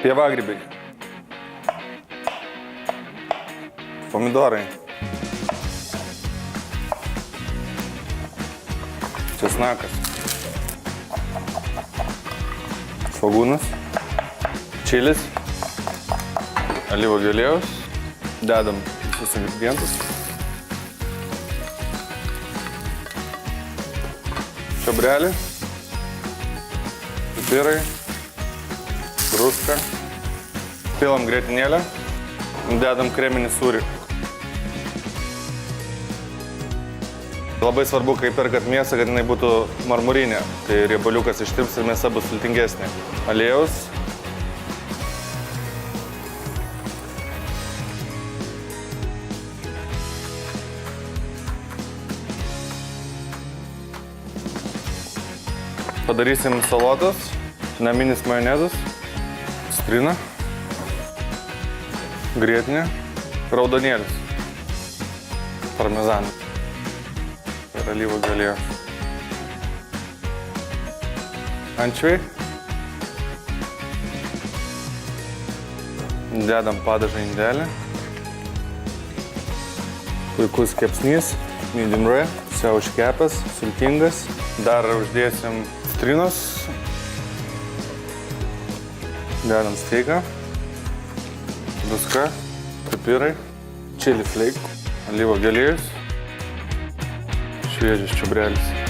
Pievagrybiai. Pomidorai. Česnakas. Svogūnas. Čilis. Alyvuogių aliejaus. Dedam visus ingredientus. Čiobrelį. Pipirai. Druska. Pilam grietinėlę. Dedam kreminį sūrį. Labai svarbu, kai perkat mėsą, kad jinai būtų marmurinė. Tai riebaliukas ištirps ir mėsa bus sultingesnė. Aliejaus. Padarysim salotas, naminis majonezas, citrina, grietinė, raudonėlis, parmezanas ir alyvuogių aliejaus. Ančiuviai. Dedam padažą į indelį. Puikus kepsnys, medium rare, pusiau iškepęs, sultingas. Dar uždėsim citrinos. Dedam steiką, druska, pipirai, chili flake, alyvuogių aliejus, šviežias čiobrelis.